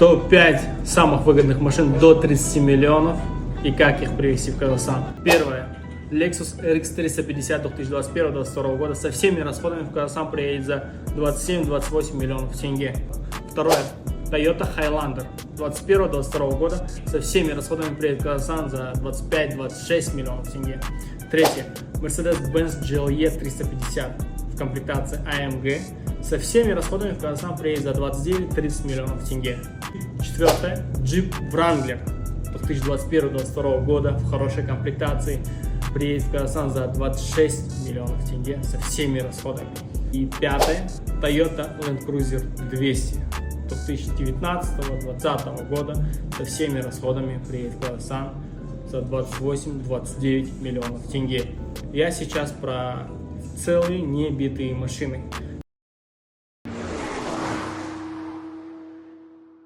Топ-5 самых выгодных машин до 30 миллионов и как их привезти в Казахстан. Первое. Lexus RX 350 2021-2022 года со всеми расходами в Казахстан приедет за 27-28 миллионов тенге. Второе. Toyota Highlander 2021-2022 года со всеми расходами приедет в Казахстан за 25-26 миллионов тенге. Третье. Mercedes-Benz GLE 350 в комплектации AMG со всеми расходами в Казахстан приедет за 29-30 миллионов тенге. Четвертое. Jeep Wrangler 2021-2022 года в хорошей комплектации приедет в Казахстан за 26 миллионов тенге со всеми расходами. И пятое. Toyota Land Cruiser 200 2019-2020 года со всеми расходами приедет в Казахстан за 28-29 миллионов тенге. Я сейчас про целые небитые машины.